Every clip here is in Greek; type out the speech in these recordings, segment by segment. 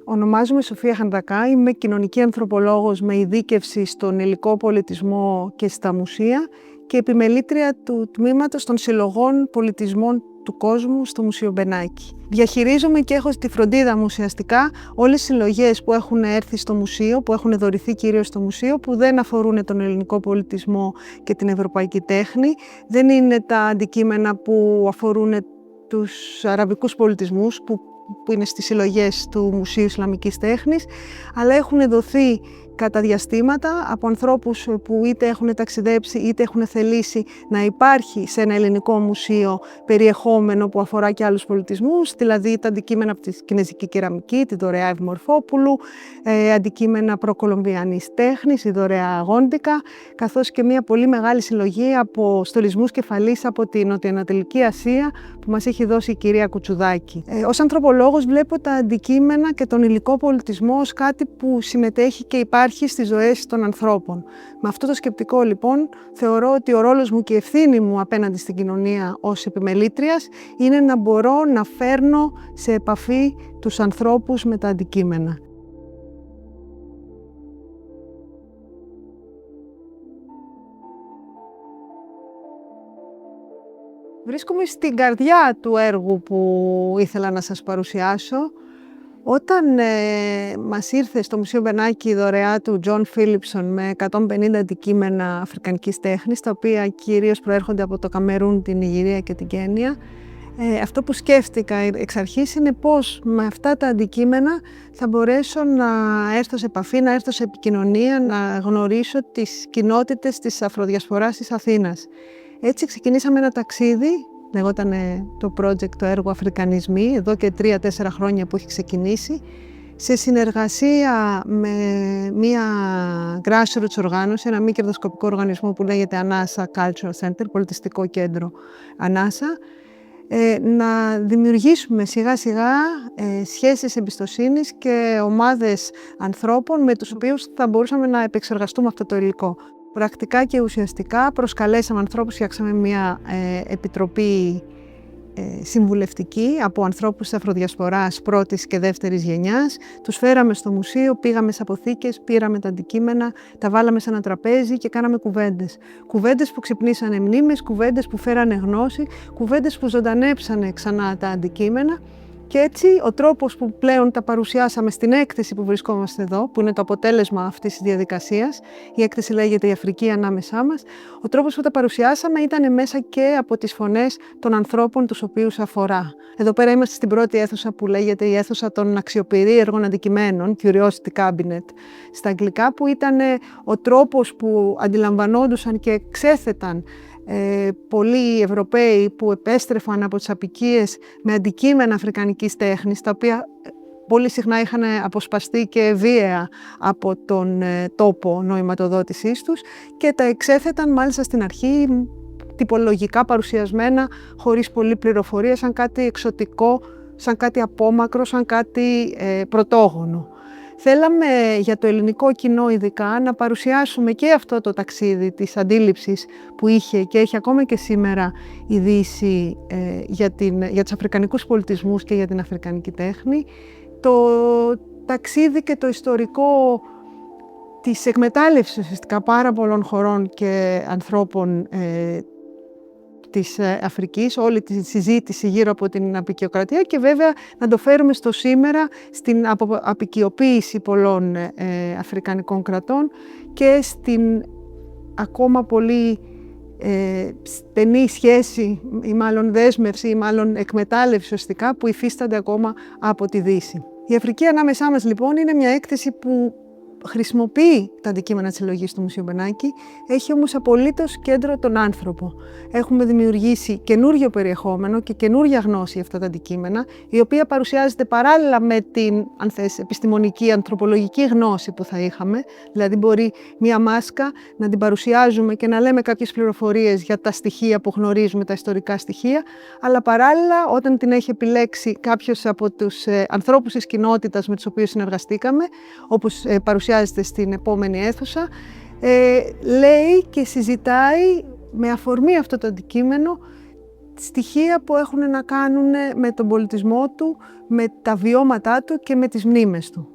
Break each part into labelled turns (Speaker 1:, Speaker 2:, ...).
Speaker 1: Ονομάζομαι Σοφία Χανδακά, είμαι κοινωνική ανθρωπολόγος με ειδίκευση στον υλικό πολιτισμό και στα μουσεία και επιμελήτρια του τμήματος των συλλογών πολιτισμών του κόσμου στο Μουσείο Μπενάκη. Διαχειρίζομαι και έχω στη φροντίδα μου ουσιαστικά όλες τις συλλογές που έχουν έρθει στο μουσείο, που έχουν δωρηθεί κυρίως στο μουσείο, που δεν αφορούν τον ελληνικό πολιτισμό και την ευρωπαϊκή τέχνη. Δεν είναι τα αντικείμενα που αφορούν τους αραβικούς πολιτισμούς, που είναι στις συλλογές του Μουσείου Ισλαμικής Τέχνης, αλλά έχουν δοθεί κατά διαστήματα από ανθρώπους που είτε έχουν ταξιδέψει είτε έχουν θελήσει να υπάρχει σε ένα ελληνικό μουσείο περιεχόμενο που αφορά και άλλους πολιτισμούς, δηλαδή τα αντικείμενα από τη κινεζική κεραμική, τη δωρεά Εύη Μορφόπουλου, αντικείμενα προκολομβιανής τέχνης, η δωρεά Γόντικα, καθώς και μια πολύ μεγάλη συλλογή από στολισμούς κεφαλής από την Νοτιοανατολική Ασία που μας έχει δώσει η κυρία Κουτσουδάκη. Ως ανθρωπολόγος βλέπω τα αντικείμενα και τον υλικό πολιτισμό ως κάτι που συμμετέχει και υπάρχει στις ζωές των ανθρώπων. Με αυτό το σκεπτικό λοιπόν θεωρώ ότι ο ρόλος μου και η ευθύνη μου απέναντι στην κοινωνία ως επιμελήτριας είναι να μπορώ να φέρνω σε επαφή τους ανθρώπους με τα αντικείμενα. Βρίσκομαι στην καρδιά του έργου που ήθελα να σας παρουσιάσω. Όταν μας ήρθε στο Μουσείο Μπενάκη η δωρεά του Τζον Φίλιψον με 150 αντικείμενα αφρικανικής τέχνης, τα οποία κυρίως προέρχονται από το Καμερούν, την Νιγηρία και την Κένια, αυτό που σκέφτηκα εξ αρχής είναι πώς με αυτά τα αντικείμενα θα μπορέσω να έρθω σε επαφή, να έρθω σε επικοινωνία, να γνωρίσω τις κοινότητες της Αφροδιασποράς της Αθήνας. Έτσι ξεκινήσαμε ένα ταξίδι. Λεγόταν το project, το έργο Αφρικανισμοί, εδώ και 3-4 χρόνια που έχει ξεκινήσει, σε συνεργασία με μια grassroots οργάνωση, ένα μη κερδοσκοπικό οργανισμό που λέγεται Ανάσα Cultural Center, πολιτιστικό κέντρο Ανάσα, να δημιουργήσουμε σιγά σιγά σχέσεις εμπιστοσύνης και ομάδες ανθρώπων με τους οποίους θα μπορούσαμε να επεξεργαστούμε αυτό το υλικό. Πρακτικά και ουσιαστικά προσκαλέσαμε ανθρώπους, φτιάξαμε μια επιτροπή συμβουλευτική από ανθρώπους της Αφροδιασποράς πρώτης και δεύτερης γενιάς. Τους φέραμε στο μουσείο, πήγαμε σε αποθήκες, πήραμε τα αντικείμενα, τα βάλαμε σε ένα τραπέζι και κάναμε κουβέντες. Κουβέντες που ξυπνήσανε μνήμες, κουβέντες που φέρανε γνώση, κουβέντες που ζωντανέψανε ξανά τα αντικείμενα. Και έτσι ο τρόπος που πλέον τα παρουσιάσαμε στην έκθεση που βρισκόμαστε εδώ, που είναι το αποτέλεσμα αυτής της διαδικασίας, η έκθεση λέγεται «Η Αφρική ανάμεσά μας», ο τρόπος που τα παρουσιάσαμε ήταν μέσα και από τις φωνές των ανθρώπων τους οποίους αφορά. Εδώ πέρα είμαστε στην πρώτη αίθουσα που λέγεται η αίθουσα των αξιοπερίεργων αντικειμένων, Curiosity Cabinet στα αγγλικά, που ήταν ο τρόπος που αντιλαμβανόντουσαν και ξέθεταν πολλοί Ευρωπαίοι που επέστρεφαν από τις απικίες με αντικείμενα αφρικανικής τέχνης, τα οποία πολύ συχνά είχαν αποσπαστεί και βίαια από τον τόπο νοηματοδότησής τους και τα εξέθεταν μάλιστα στην αρχή τυπολογικά παρουσιασμένα, χωρίς πολλή πληροφορία, σαν κάτι εξωτικό, σαν κάτι απόμακρο, σαν κάτι πρωτόγονο. Θέλαμε για το ελληνικό κοινό ειδικά να παρουσιάσουμε και αυτό το ταξίδι της αντίληψης που είχε και έχει ακόμα και σήμερα η Δύση για τους αφρικανικούς πολιτισμούς και για την αφρικανική τέχνη. Το ταξίδι και το ιστορικό της εκμετάλλευσης ουσιαστικά πάρα πολλών χωρών και ανθρώπων της Αφρικής, όλη τη συζήτηση γύρω από την αποικιοκρατία και βέβαια να το φέρουμε στο σήμερα στην αποικιοποίηση πολλών αφρικανικών κρατών και στην ακόμα πολύ στενή σχέση ή μάλλον δέσμευση ή μάλλον εκμετάλλευση ουσιαστικά που υφίστανται ακόμα από τη Δύση. Η Αφρική ανάμεσά μας λοιπόν είναι μια έκθεση που χρησιμοποιεί τα αντικείμενα της συλλογής του Μουσείου Μπενάκη, έχει όμως απολύτως κέντρο τον άνθρωπο. Έχουμε δημιουργήσει καινούριο περιεχόμενο και καινούρια γνώση για αυτά τα αντικείμενα, η οποία παρουσιάζεται παράλληλα με την, αν θες, επιστημονική, ανθρωπολογική γνώση που θα είχαμε. Δηλαδή μπορεί μία μάσκα να την παρουσιάζουμε και να λέμε κάποιες πληροφορίες για τα στοιχεία που γνωρίζουμε, τα ιστορικά στοιχεία, αλλά παράλληλα όταν την έχει επιλέξει κάποιος από τους ανθρώπους της κοινότητας με τους οποίους συνεργαστήκαμε, όπως παρουσιάζεται στην επόμενη αίθουσα, λέει και συζητάει με αφορμή αυτό το αντικείμενο στοιχεία που έχουν να κάνουν με τον πολιτισμό του, με τα βιώματά του και με τις μνήμες του.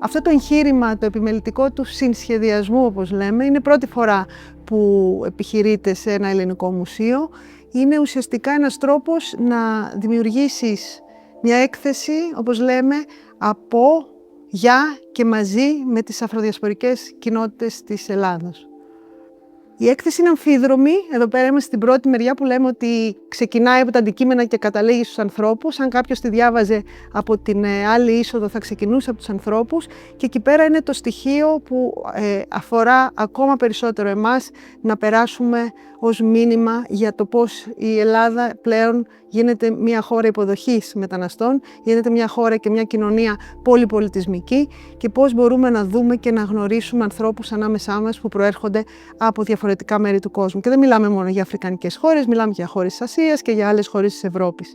Speaker 1: Αυτό το εγχείρημα, το επιμελητικό του συνσχεδιασμού, όπως λέμε, είναι πρώτη φορά που επιχειρείται σε ένα ελληνικό μουσείο. Είναι ουσιαστικά ένας τρόπος να δημιουργήσεις μια έκθεση, όπως λέμε, από, για και μαζί με τις αφροδιασπορικές κοινότητες της Ελλάδος. Η έκθεση είναι αμφίδρομη. Εδώ πέρα είμαστε στην πρώτη μεριά που λέμε ότι ξεκινάει από τα αντικείμενα και καταλήγει στους ανθρώπους. Αν κάποιος τη διάβαζε από την άλλη είσοδο θα ξεκινούσε από τους ανθρώπους. Και εκεί πέρα είναι το στοιχείο που αφορά ακόμα περισσότερο εμάς να περάσουμε ως μήνυμα για το πώς η Ελλάδα πλέον γίνεται μια χώρα υποδοχής μεταναστών, γίνεται μια χώρα και μια κοινωνία πολυπολιτισμική και πώς μπορούμε να δούμε και να γνωρίσουμε ανθρώπους ανάμεσά μας που προέρχονται από διαφορετικά μέρη του κόσμου. Και δεν μιλάμε μόνο για αφρικανικές χώρες, μιλάμε και για χώρες της Ασίας και για άλλες χώρες της Ευρώπης.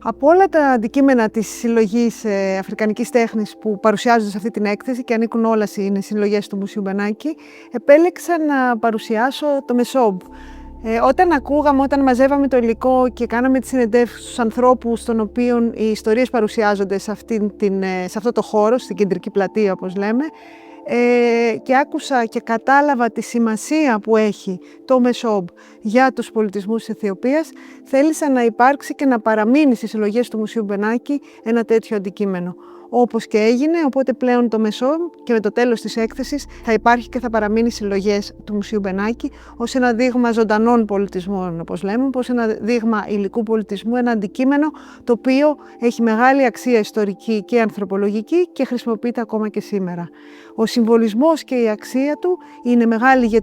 Speaker 1: Από όλα τα αντικείμενα της συλλογής αφρικανικής τέχνης που παρουσιάζονται σε αυτή την έκθεση και ανήκουν όλα είναι συλλογές του Μουσείου Μπενάκη, επέλεξα να παρουσιάσω το Μεσόμπ. Όταν μαζεύαμε το υλικό και κάναμε τις συνεντεύξεις στους ανθρώπους των οποίων οι ιστορίες παρουσιάζονται σε αυτό το χώρο, στην κεντρική πλατεία όπως λέμε, και άκουσα και κατάλαβα τη σημασία που έχει το Μεσόμπ για τους πολιτισμούς της Αιθιοπίας, θέλησα να υπάρξει και να παραμείνει στις συλλογές του Μουσείου Μπενάκη ένα τέτοιο αντικείμενο. Όπως και έγινε, οπότε πλέον το Μεσόμπ και με το τέλος της έκθεσης θα υπάρχει και θα παραμείνει συλλογές του Μουσείου Μπενάκη ως ένα δείγμα ζωντανών πολιτισμών, όπως λέμε, ως ένα δείγμα υλικού πολιτισμού, ένα αντικείμενο το οποίο έχει μεγάλη αξία ιστορική και ανθρωπολογική και χρησιμοποιείται ακόμα και σήμερα. Ο συμβολισμός και η αξία του είναι μεγάλη για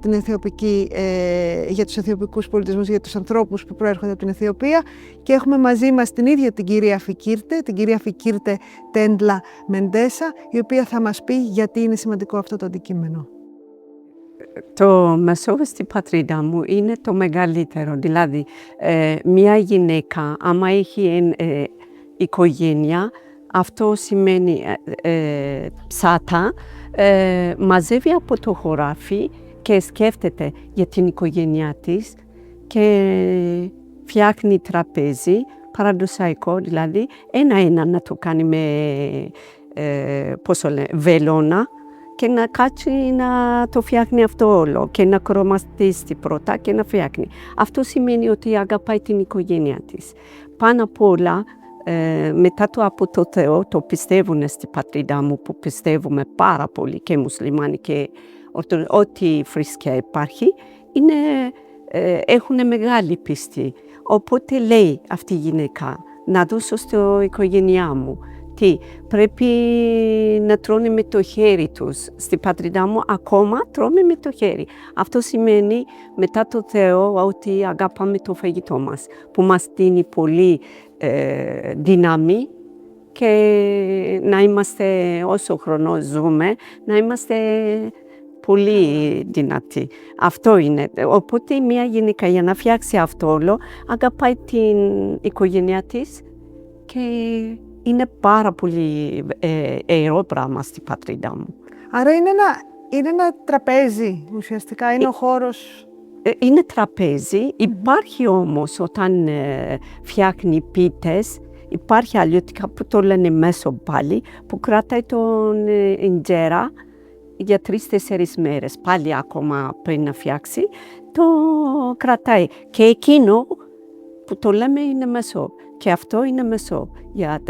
Speaker 1: για τους αιθιοπικούς πολιτισμούς, για τους ανθρώπους που προέρχονται από την Αιθιοπία και έχουμε μαζί μας την ίδια την κυρία Φικίρτε Τέντλα Μεντέσα, η οποία θα μας πει γιατί είναι σημαντικό αυτό το αντικείμενο.
Speaker 2: Το Μεσόβ στην πατρίδα μου είναι το μεγαλύτερο. Δηλαδή, μια γυναίκα, άμα έχει οικογένεια, αυτό σημαίνει ψάτα, μαζεύει από το χωράφι και σκέφτεται για την οικογένειά της και φτιάχνει τραπέζι, παραδοσιακό δηλαδή, ένα-ένα να το κάνει με βελόνα και να κάτσει να το φτιάχνει αυτό όλο και να χρωματίσει πρώτα και να φτιάχνει. Αυτό σημαίνει ότι αγαπάει την οικογένειά της. Πάνω απ' όλα, μετά από το Θεό, το πιστεύουν στην πατρίδα μου που πιστεύουμε πάρα πολύ και μουσουλμάνοι και ό,τι θρησκεία υπάρχει, έχουν μεγάλη πίστη. Οπότε λέει αυτή η γυναίκα, να δώσω στην οικογένειά μου. Τι, πρέπει να τρώνε με το χέρι τους. Στην πατρίδα μου ακόμα τρώμε με το χέρι. Αυτό σημαίνει μετά το Θεό ότι αγαπάμε το φαγητό μας, που μας δίνει πολύ δύναμη και να είμαστε όσο χρόνο ζούμε, να είμαστε πολύ δυνατοί. Αυτό είναι. Οπότε μια γυναίκα για να φτιάξει αυτό όλο, αγαπάει την οικογένειά της και είναι πάρα πολύ ιερό πράγμα στην πατρίδα μου.
Speaker 1: Άρα είναι ένα τραπέζι ουσιαστικά, είναι ο χώρος.
Speaker 2: Είναι τραπέζι, υπάρχει όμως όταν φτιάχνει πίτες, υπάρχει αλλιώτικα που το λένε μέσο πάλι, που κρατάει τον ιντζέρα για 3-4 μέρες, πάλι ακόμα πριν να φτιάξει, το κρατάει. Και εκείνο που το λέμε είναι μεσό. Και αυτό είναι μεσό,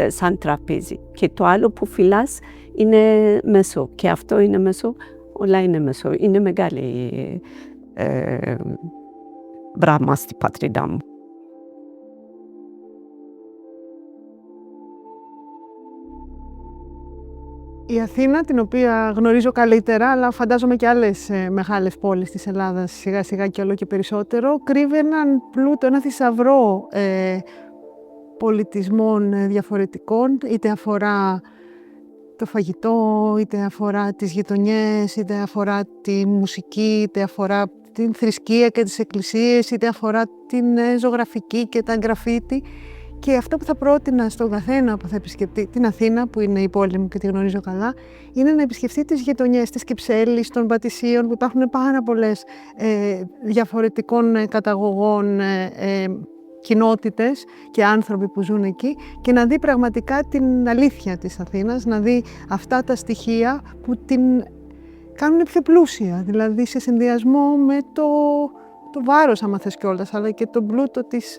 Speaker 2: σαν τραπέζι. Και το άλλο που φυλάς είναι μεσό. Και αυτό είναι μεσό, όλα είναι μεσό. Είναι μεγάλη πράγμα στην πατρίδα μου.
Speaker 1: Η Αθήνα, την οποία γνωρίζω καλύτερα, αλλά φαντάζομαι και άλλες μεγάλες πόλεις της Ελλάδας, σιγά σιγά και όλο και περισσότερο, κρύβει έναν πλούτο, ένα θησαυρό πολιτισμών διαφορετικών, είτε αφορά το φαγητό, είτε αφορά τις γειτονιές, είτε αφορά τη μουσική, είτε αφορά την θρησκεία και τις εκκλησίες, είτε αφορά την ζωγραφική και τα γκραφίτι. Και αυτό που θα πρότεινα στον καθένα που θα επισκεφτεί την Αθήνα, που είναι η πόλη μου και τη γνωρίζω καλά, είναι να επισκεφτεί τις γειτονιές της Κυψέλης, των Πατησίων, που υπάρχουν πάρα πολλές διαφορετικών καταγωγών κοινότητες και άνθρωποι που ζουν εκεί, και να δει πραγματικά την αλήθεια της Αθήνας, να δει αυτά τα στοιχεία που την κάνουν πιο πλούσια, δηλαδή σε συνδυασμό με το βάρος, άμα θες κιόλας, αλλά και τον πλούτο της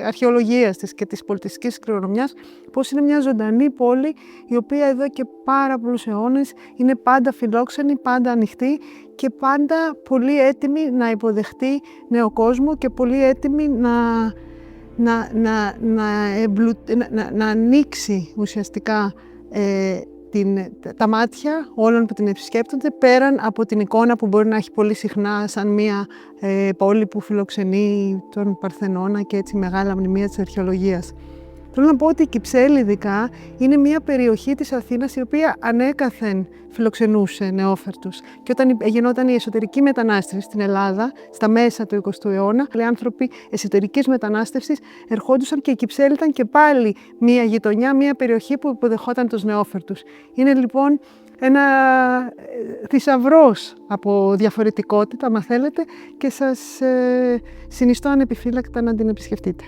Speaker 1: αρχαιολογίας της και της πολιτιστικής κληρονομιάς, πως είναι μια ζωντανή πόλη, η οποία εδώ και πάρα πολλούς αιώνες είναι πάντα φιλόξενη, πάντα ανοιχτή και πάντα πολύ έτοιμη να υποδεχτεί νέο κόσμο και πολύ έτοιμη να ανοίξει ουσιαστικά τα μάτια όλων που την επισκέπτονται, πέραν από την εικόνα που μπορεί να έχει πολύ συχνά σαν μια πόλη που φιλοξενεί τον Παρθενώνα και έτσι μεγάλα μνημεία της αρχαιολογίας. Θέλω να πω ότι η Κυψέλη ειδικά είναι μια περιοχή της Αθήνας η οποία ανέκαθεν φιλοξενούσε νεόφερτους. Και όταν γινόταν η εσωτερική μετανάστευση στην Ελλάδα, στα μέσα του 20ου αιώνα, οι άνθρωποι εσωτερικής μετανάστευσης ερχόντουσαν και η Κυψέλη ήταν και πάλι μια γειτονιά, μια περιοχή που υποδεχόταν τους νεόφερτους. Είναι λοιπόν ένα θησαυρός από διαφορετικότητα, αν θέλετε, και σας συνιστώ ανεπιφύλακτα να την επισκεφτείτε.